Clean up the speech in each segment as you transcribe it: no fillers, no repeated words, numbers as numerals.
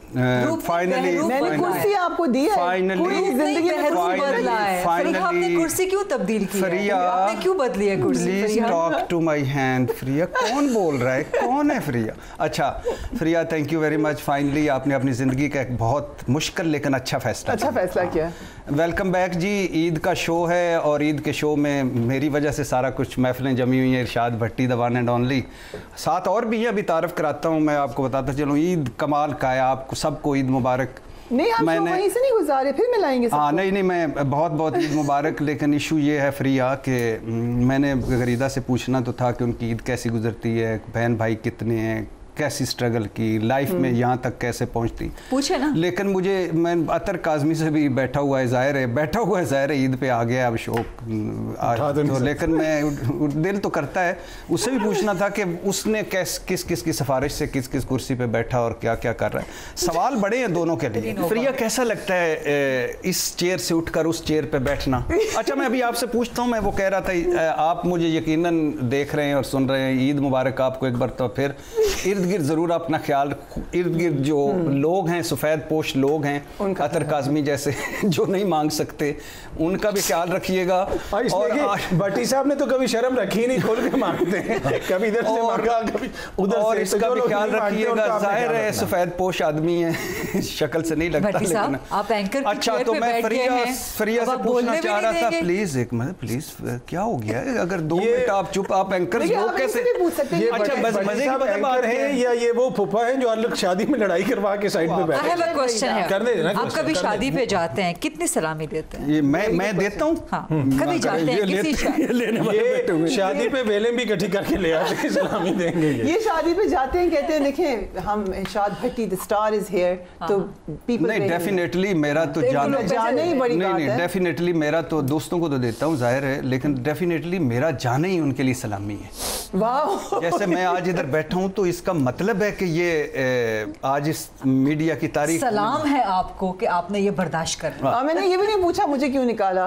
Finally मैंने कुर्सी आपको दी है, फाइनली जिंदगी आपने कुर्सी क्यों तब्दील की है? आपने क्यों बदली है कुर्सी? Please talk to my hand. Freya कौन बोल रहा है, कौन है फ्रिया? अच्छा Freya, thank you very much. Finally आपने अपनी ज़िंदगी का एक बहुत मुश्किल लेकिन अच्छा फैसला किया। वेलकम बैक जी। ईद का शो है और ईद के शो में मेरी वजह से सारा कुछ महफिलें जमी हुई हैं। इरशाद भट्टी द वन एंड ओनली, साथ और भी है, अभी तारफ़ कराता हूँ। मैं आपको बताता चलूँ, ईद कमाल का है। आपको सबको ईद मुबारक। नहीं, हम वहीं से नहीं गुजारे, फिर मिलाएंगे। हाँ नहीं, मैं बहुत ईद मुबारक। लेकिन इशू ये है फ्रिया कि मैंने गरीदा से पूछना तो था कि उनकी ईद कैसी गुजरती है, बहन भाई कितने हैं, कैसी स्ट्रगल की लाइफ में, यहाँ तक कैसे पहुँचती, पूछे ना। लेकिन मैं अतर काज़मी से भी बैठा हुआ है ज़ाहिर है ईद पे आ गया अब शौक तो, लेकिन मैं दिल तो करता है उससे भी पूछना था कि उसने किस की सिफारिश से किस कुर्सी पे बैठा और क्या क्या कर रहा है। सवाल बड़े हैं दोनों के लिए। फ्रिया कैसा लगता है इस चेयर से उठकर उस चेयर पे बैठना? अच्छा मैं अभी आपसे पूछता हूँ, मैं वो कह रहा था आप मुझे यकीनन देख रहे हैं और सुन रहे हैं, ईद मुबारक आपको एक बार। तो फिर इर्द गिर्द ज़रूर अपना ख्याल, इर्द गिर्द जो लोग हैं, सफ़ेद पोश लोग हैं अतर काज़मी जैसे जो नहीं मांग सकते, उनका भी ख्याल रखिएगा। और भट्टी साहब ने तो कभी शर्म रखी नहीं, खोल के मांगते हैं, कभी इधर से मांगा कभी उधर से। और इसका भी ख्याल रखिएगा, जाहिर है सफ़ेद पोश आदमी है, शक्ल से नहीं लगता। लेकिन आप एंकर की अच्छा तो मैं फ्रिया से पूछना चाह रहा था, प्लीज़ एक मिनट, प्लीज़ क्या हो गया है? अगर 2 मिनट आप चुप, आप एंकर लोग कैसे? अच्छा बस मजे की बात है, या ये वो फूफा हैं जो अलग शादी में लड़ाई करवा के साइड पे बैठे हैं? क्वेश्चन है, आप कभी शादी पे जाते हैं, कितनी सलामी देते हैं? ये मैं देता हूँ। हाँ, कभी जाते हैं किसी शादी पे वेलें भी इकट्ठी करके ले आते हैं, सलामी देंगे। ये शादी पे जाते हैं, कहते हैं देखें हम इरशाद भट्टी द स्टार इज हियर, तो पीपल नहीं डेफिनेटली मेरा तो जाना ही बड़ी बात है। डेफिनेटली मेरा तो दोस्तों को तो देता हूँ जाहिर है, लेकिन डेफिनेटली मेरा जाना ही उनके लिए सलामी है। वाह, जैसे मैं आज इधर बैठा हूँ तो इसका मतलब है कि ये आज इस मीडिया की तारीख सलाम है आपको कि आपने ये बर्दाश्त कर लिया। मैंने ये भी नहीं पूछा मुझे क्यों निकाला।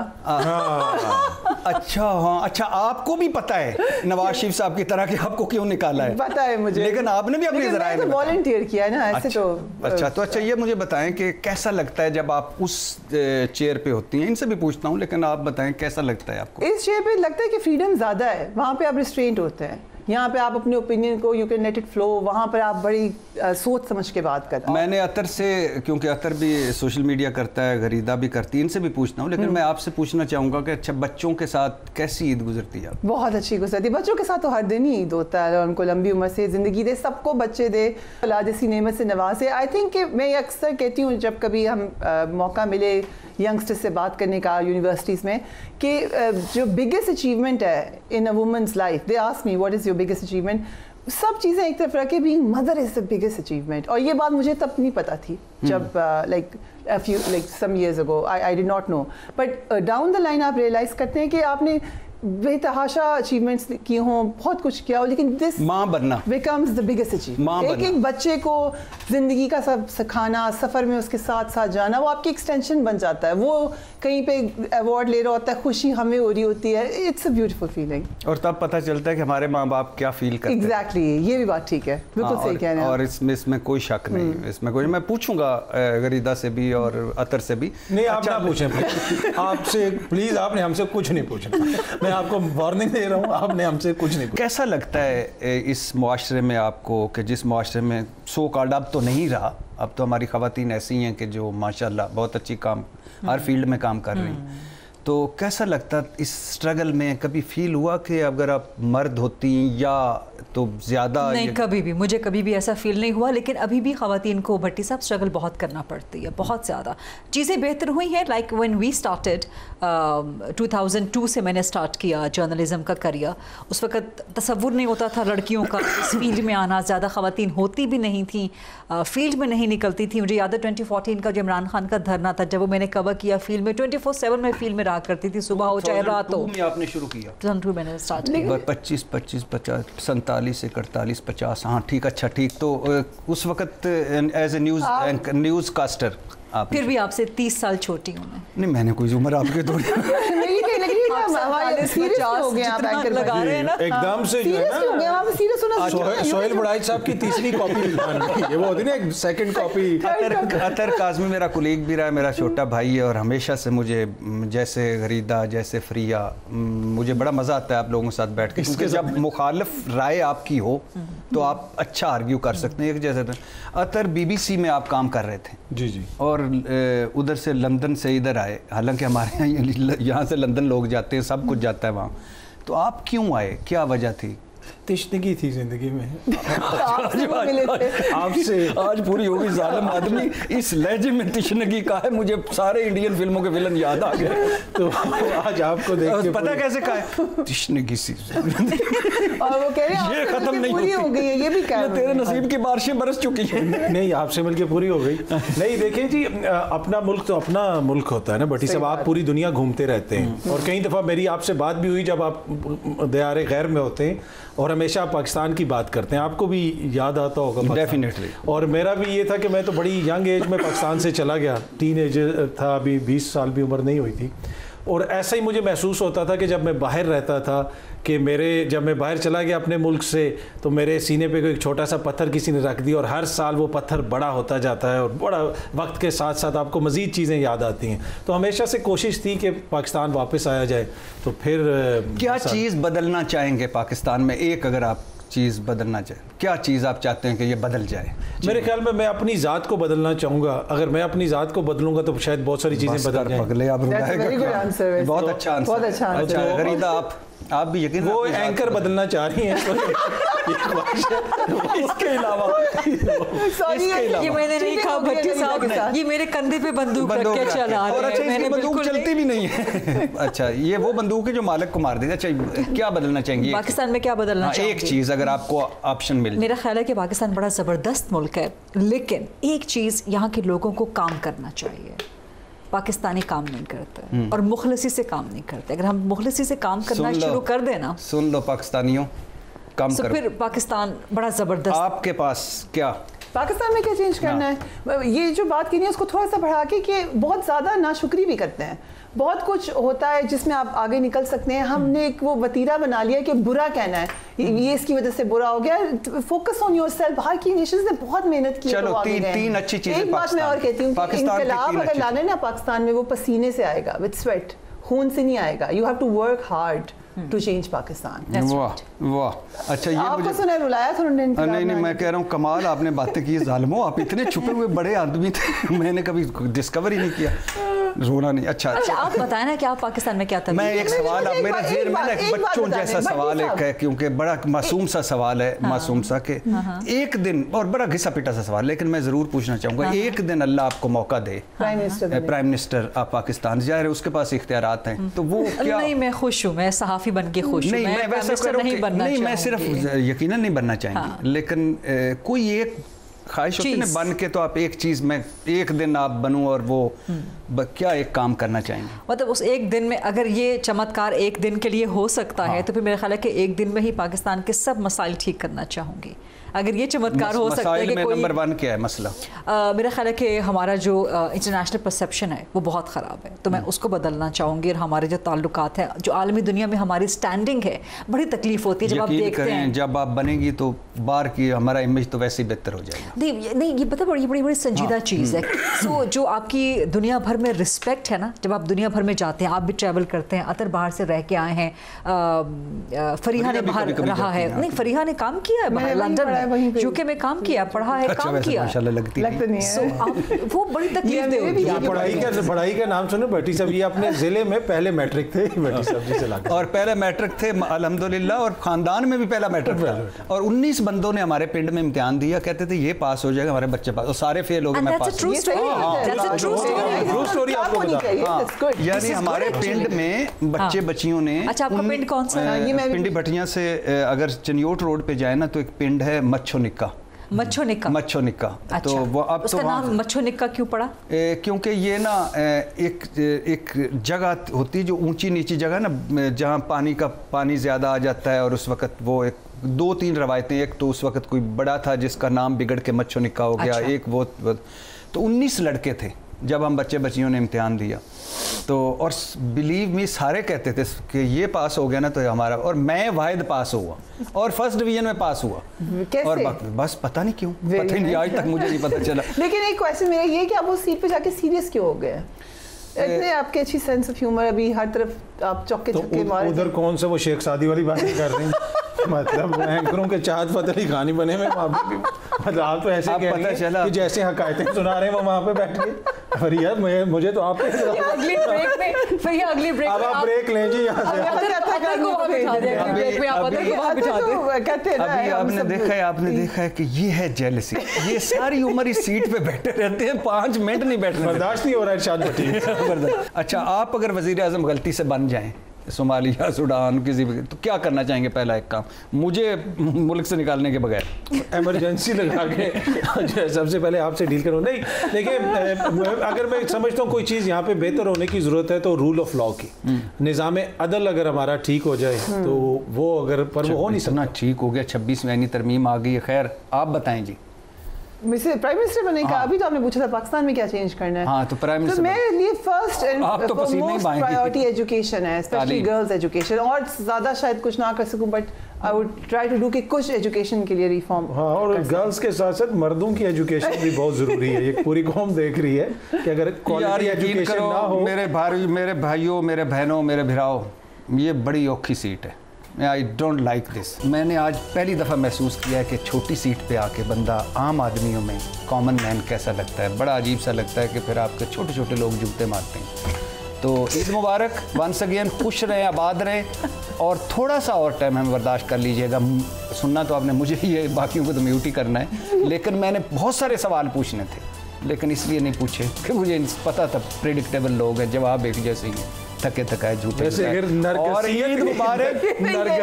अच्छा हाँ, अच्छा आपको भी पता है नवाज शरीफ साहब की तरह कि आपको क्यों निकाला है? पता है मुझे, लेकिन आपने भी अपनी ज़राए में वॉलंटियर किया है ना ऐसे। तो अच्छा ये मुझे बताएं कि कैसा लगता है जब आप उस चेयर पे होती हैं? इनसे भी पूछता हूँ, लेकिन आप बताएं कैसा लगता है आपको? इस चेयर पे लगता है कि फ्रीडम ज़्यादा है, वहाँ पे आप रिस्ट्रेंट होते हैं। यहाँ पे आप अपने ओपिनियन को you can let it flow, वहाँ पर आप बड़ी सोच समझ के बात करते हैं। मैंने अतर से, क्योंकि अतर भी सोशल मीडिया करता है, गरीदा भी करती है, इनसे भी पूछता हूँ, लेकिन मैं आपसे पूछना चाहूँगा कि अच्छा बच्चों के साथ कैसी ईद गुजरती है? बहुत अच्छी गुजरती है। बच्चों के साथ तो हर दिन ही ईद होता है, उनको लंबी उम्र से ज़िंदगी दे, सबको बच्चे दे, अल्लाह जैसी नेमत से नवाजे। आई थिंक कि मैं अक्सर कहती हूँ जब कभी हम मौका मिले यंगस्टर्स से बात करने का यूनिवर्सिटीज़ में, कि जो बिगेस्ट अचीवमेंट है in a women's life, they ask me what is your biggest achievement, सब चीज़ें एक तरफ रखे, being mother is the biggest achievement. और ये बात मुझे तब नहीं पता थी जब some years ago I did not know, but down the line आप रियलाइज़ करते हैं कि आपने बेतहाशा अचीवमेंट्स की हों, बहुत कुछ किया हो, लेकिन दिस माँ बनना बिकम्स द बिगेस्ट अचीवमेंट। एक बच्चे को ज़िंदगी का सब सिखाना, सफ़र में उसके साथ साथ जाना, वो आपकी एक्सटेंशन बन जाता है। वो कहीं पे अवार्ड ले रहा होता है, खुशी हमें हो रही होती है, इट्स अ ब्यूटीफुल फीलिंग। और तब पता चलता है कि हमारे माँ बाप क्या फील करते हैं। एग्जैक्टली, ये भी बात ठीक है, बिल्कुल सही कह रहे हैं। और इसमें कोई शक नहीं, इसमें कोई, मैं पूछूंगा गरीदा से भी और अतर से भी। नहीं आप ना पूछें आपसे प्लीज़, आपने हमसे कुछ नहीं पूछना, मैं आपको वार्निंग दे रहा हूँ, आपने हमसे कुछ नहीं पूछना। कैसा लगता है इस मुआशरे में आपको कि जिस मुआशरे में सो कॉल्ड, अब तो नहीं रहा, अब तो हमारी ख़वातीन ऐसी हैं कि जो माशाल्लाह बहुत अच्छी काम हर फील्ड में काम कर रही हैं, तो कैसा लगता इस स्ट्रगल में? कभी फील हुआ कि अगर आप मर्द होती या तो ज़्यादा? नहीं, कभी भी, मुझे कभी भी ऐसा फील नहीं हुआ, लेकिन अभी भी ख़वातीन को भट्टी साहब स्ट्रगल बहुत करना पड़ती है, बहुत ज़्यादा। चीज़ें बेहतर हुई हैं, लाइक व्हेन वी स्टार्टेड 2002 से मैंने स्टार्ट किया जर्नलिज़म का करियर। उस वक्त तसव्वुर नहीं होता था लड़कियों का इस फील्ड में आना, ज़्यादा ख़वातीन होती भी नहीं थी, फील्ड में नहीं निकलती थी। मुझे याद है 2014 का जो इमरान खान का धरना था, जब वो मैंने कवर किया फील्ड में, 24/7 में फील्ड में रहा करती थी, सुबह हो चाहे रात हो। आपने शुरू किया? 2002 मैंने स्टार्ट किया। 25, 50, 47 से 48, 50, हाँ ठीक, अच्छा ठीक। तो उस वक्त एज ए न्यूज़ कास्टर फिर भी आपसे 30 साल छोटी हूँ मैं। नहीं, मैंने कोई उम्र आपके थोड़ी लेकिन ये लगा रहे हैं ना, एकदम से जो है सोहेल बड़ाइच साहब की तीसरी कॉपी ये वो होती है ना, सेकंड कॉपी। अतर काज़मी मेरा कुलीग भी रहा है, मेरा छोटा भाई है, और हमेशा से मुझे जैसे गरीदा जैसे फ्रिया मुझे बड़ा मज़ा आता है आप लोगों के साथ बैठ के, क्योंकि जब मुखालिफ राय आपकी हो तो आप अच्छा आर्ग्यू कर सकते हैं। एक जैसे अतर BBC में आप काम कर रहे थे जी जी, और उधर से लंदन से इधर आए, हालांकि हमारे यहाँ से लंदन लोग जाते हैं, सब कुछ जाता है वहाँ, तो आप क्यों आए, क्या वजह थी? तिश्नगी थी जिंदगी में आपसे आज पूरी होगी। जालिम आदमी इस लहजे में तिश्नगी का है, मुझे सारे इंडियन फिल्मों के विलन याद आ गए। तो आज आपको देख के पता कैसे कहा है तिश्नगी सी, और वो कह रहे हैं ये खत्म नहीं पूरी हो गई है, ये भी कह तेरे नसीब की बारिशें बरस चुकी हैं। नहीं, आपसे मिलके पूरी हो गई। नहीं देखिए जी, अपना मुल्क तो अपना मुल्क होता है ना भट्टी साहब, आप पूरी दुनिया घूमते रहते हैं, और कई दफ़ा मेरी आपसे बात भी हुई जब आप दयारे गैर में होते हैं और हमेशा पाकिस्तान की बात करते हैं, आपको भी याद आता होगा डेफिनेटली। और मेरा भी ये था कि मैं तो बड़ी यंग एज में पाकिस्तान से चला गया, टीन एज था, अभी 20 साल भी उम्र नहीं हुई थी, और ऐसा ही मुझे महसूस होता था कि जब मैं बाहर रहता था कि जब मैं बाहर चला गया अपने मुल्क से, तो मेरे सीने पे कोई एक छोटा सा पत्थर किसी ने रख दिया, और हर साल वो पत्थर बड़ा होता जाता है, और बड़ा वक्त के साथ साथ आपको मज़ीद चीज़ें याद आती हैं। तो हमेशा से कोशिश थी कि पाकिस्तान वापस आया जाए। तो फिर क्या चीज़ बदलना चाहेंगे पाकिस्तान में? एक अगर आप चीज़ बदलना चाहें, क्या चीज़ आप चाहते हैं कि ये बदल जाए? मेरे ख्याल में मैं अपनी ज़ात को बदलना चाहूँगा। अगर मैं अपनी ज़ात को बदलूंगा तो शायद बहुत सारी चीज़ें बदल जाएंगी। बहुत अच्छा आंसर। गरीदा आप भी यकीन, वो एंकर बदलना चाह रही हैं इसके अलावा ये मैंने नहीं कहा भट्टी साहब, ये मेरे कंधे पे बंदूक रख के चला रहे हैं। और अच्छा, इसकी बंदूक चलती भी नहीं है। अच्छा, ये वो बंदूक है जो मालिक को मार देती है। अच्छा, क्या बदलना चाहेंगे पाकिस्तान में? क्या बदलना चाहेंगे? एक चीज़ अगर आपको ऑप्शन मिले। मेरा ख्याल है कि पाकिस्तान बड़ा ज़बरदस्त मुल्क है, लेकिन एक चीज़ यहाँ के लोगों को काम करना चाहिए। पाकिस्तानी काम नहीं करते और मुखलसी से काम नहीं करते। अगर हम मुखलसी से काम करना शुरू कर देना, सुन लो पाकिस्तानियों, काम तो फिर पाकिस्तान बड़ा ज़बरदस्त। आपके पास क्या पाकिस्तान में क्या चेंज करना है? ये जो बात की है उसको थोड़ा सा बढ़ा के कि बहुत ज़्यादा नाशुक्री भी करते हैं। बहुत कुछ होता है जिसमें आप आगे निकल सकते हैं। हमने एक वो वतीरा बना लिया कि बुरा कहना है, ये इसकी वजह से बुरा हो गया। Focus on yourself. बाहर की नेशंस ने बहुत मेहनत की। चलो तीन अच्छी चीजें। एक बात मैं और कहती हूँ कि इनकलाब अगर लाने ना पाकिस्तान में, वो पसीने से आएगा, विद स्वेट, खून से नहीं आएगा। You have to work hard to change Pakistan. वाह वाह। अच्छा, ये आपको सुना रुलाया था उन्होंने? नहीं, मैं कह रहा हूँ कमाल आपने बातें की ज़ालिमों, आप इतने छुपे हुए बड़े आदमी थे, मैंने कभी डिस्कवर ही नहीं किया। रोना नहीं। अच्छा आप बताएं ना कि आप पाकिस्तान में क्या था? मैं एक सवाल, अब मेरे ज़हन में ना एक बच्चों जैसा सवाल एक है, क्योंकि बड़ा मासूम सा सवाल है, मासूम सा के एक दिन, और बड़ा घिसा पिटा सा सवाल, लेकिन मैं ज़रूर पूछना चाहूँगा, एक दिन अल्लाह आपको मौका दे, प्राइम मिनिस्टर आप पाकिस्तान जाए, उसके पास इख्तियारात हैं, तो वो क्या? नहीं, मैं खुश हूँ, मैं सहाफ़ी बन के खुश हूँ। नहीं, मैं वैसे नहीं, मैं सिर्फ यकीनन नहीं बनना चाहेंगे, लेकिन कोई एक ख्वाहिश होती है बन के, तो आप एक चीज़ में एक दिन आप बनूं, और वो क्या एक काम करना चाहेंगे? मतलब उस एक दिन में अगर ये चमत्कार एक दिन के लिए हो सकता है, तो फिर मेरा ख्याल है कि एक दिन में ही पाकिस्तान के सब मसाइल ठीक करना चाहूँगी। अगर ये चमत्कार हो सकता है कि कोई नंबर 1 क्या है मसला? मेरा ख्याल है कि हमारा जो इंटरनेशनल परसेप्शन है वो बहुत ख़राब है, तो मैं उसको बदलना चाहूँगी। और हमारे जो ताल्लुकात हैं, जो आलमी दुनिया में हमारी स्टैंडिंग है, बड़ी तकलीफ होती है जब आप देखते हैं। जब आप बनेंगी तो बाहर की हमारा इमेज तो वैसे ही बेहतर हो जाएगा। नहीं, ये पता बड़ी संजीदा चीज़ है। सो जो आपकी दुनिया भर में रिस्पेक्ट है ना, जब आप दुनिया भर में जाते हैं, आप भी ट्रैवल करते हैं, अतर बाहर से रह के आए हैं, फरीहा ने बाहर रहा है, नहीं फरीहा ने काम किया है बाहर लंदन में, यूके में काम किया, पढ़ा है, काम किया, माशाल्लाह लगती नहीं है। वो बड़ी तकलीफ दे होगी। पढ़ाई का नाम सुनो भट्टी साहब, ये अपने जिले में पहले मैट्रिक थे भट्टी साहब जी से लाके, और पहले मैट्रिक थे अल्हम्दुलिल्लाह, और खानदान में भी पहला मैट्रिक था, और 19 बंदों ने हमारे पिंड में इम्तिहान दिया, कहते थे ये पास हो जाएगा, हमारे बच्चे पास, और सारे फेल हो गए, मैं पास। ट्रू स्टोरी आपको बता। यानी हमारे पिंड में बच्चे बच्चियों ने, अच्छा आपका पिंड कौन सा है? पिंडी भटिया से अगर चनियोट रोड पे जाए ना, तो एक पिंड है मच्छो निक्का। अच्छा। तो वो अब उसका तो नाम मच्छो निक्का क्यों पड़ा? क्योंकि ये ना एक जगह होती है जो ऊंची नीची जगह ना, जहाँ पानी ज़्यादा आ जाता है, और उस वक्त वो एक 2-3 रवायतें, एक तो उस वक्त कोई बड़ा था जिसका नाम बिगड़ के मच्छो निक्का हो गया। अच्छा। एक वो तो 19 लड़के थे, जब हम बच्चे बच्चियों ने इम्तिहान दिया तो, और बिलीव मी सारे कहते थे कि ये पास हो गया ना तो हमारा, और मैं वाहिद पास हुआ और फर्स्ट डिवीजन में पास हुआ। कैसे? और बस पता नहीं क्यों, पता ही नहीं, आज तक मुझे नहीं पता चला। लेकिन एक क्वेश्चन मेरा ये कि आप उस सीट पे जाके सीरियस क्यों हो गए? इतने आपके अच्छी सेंस ऑफ ह्यूमर, अभी हर तरफ आप चौके छक्के मार, उधर कौन से वो शेख सादी वाली बात नहीं कर रही हैं? मतलब एंकरों के चाहत फतेह अली खानी बने में वहाँ पे, मतलब आप तो ऐसे कह रही हैं कि जैसे हकायतें सुना रहे हैं वो वहाँ पे बैठ के। और यार मुझे तो आप अगली ब्रेक में, फिर अगली ब्रेक अब आप ब्रेक लें जी यहाँ से। अभी आपने देखा है कि ये है जेलसी, ये सारी उम्र इस सीट पे बैठे रहते हैं, 5 मिनट नहीं बैठने, बर्दाश्त नहीं हो रहा है इरशाद भट्टी। अच्छा, आप अगर वजीर आज़म गलती से बन जाएं सोमालिया, सूडान, किसी भी, तो क्या करना चाहेंगे? पहला एक काम, मुझे मुल्क से निकालने के बगैर एमरजेंसी लगा के सबसे पहले आपसे डील करो। नहीं, देखिए अगर मैं समझता हूँ कोई चीज़ यहाँ पे बेहतर होने की ज़रूरत है तो रूल ऑफ लॉ की, निज़ाम अदल अगर हमारा ठीक हो जाए तो वो अगर, पर वो हो नहीं सकता। ठीक हो गया, 26वीं तरमीम आ गई है। खैर आप बताएं जी। प्राइम मिनिस्टर बने का अभी तो आपने पूछा था पाकिस्तान में क्या चेंज करना है। हाँ, तो प्राइम मिनिस्टर, तो मेरे लिए first and foremost priority education है, स्पेशली गर्ल्स एजुकेशन। और ज़्यादा शायद कुछ ना कर सकूं, but I would try to do कि कुछ एजुकेशन के लिए रिफॉर्म। हाँ, और गर्ल्स के साथ साथ मर्दों की एजुकेशन भी बहुत ज़रूरी है। ये पूरी कौम देख रही है कि अगर क्वालिटी एजुकेशन ना हो। मेरे भाइयों, मेरे बहनों, मेरे भिराओ, ये बड़ी औखी सीट है। I don't like this. मैंने आज पहली दफ़ा महसूस किया है कि छोटी सीट पे आके बंदा आम आदमियों में कॉमन मैन कैसा लगता है। बड़ा अजीब सा लगता है कि फिर आपके छोटे छोटे लोग जूते मारते हैं। तो ईद मुबारक वंस अगेन, खुश रहें, आबाद रहें, और थोड़ा सा और टाइम हमें बर्दाश्त कर लीजिएगा। सुनना तो आपने मुझे ही है, बाकियों को तो म्यूट ही करना है। लेकिन मैंने बहुत सारे सवाल पूछने थे, लेकिन इसलिए नहीं पूछे कि मुझे पता था प्रेडिक्टेबल लोग हैं, जवाब एक जैसे ही हैं, थके थकाए झूठे। और ईद मुबारक,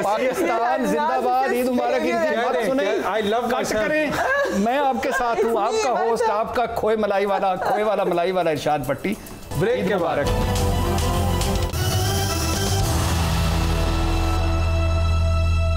पाकिस्तान जिंदाबाद, ईद मुबारक। सुने, आई लव कट करें, मैं आपके साथ हूँ, आपका होस्ट, आपका खोए वाला मलाई वाला इरशाद भट्टी। ब्रेक के मुबारक।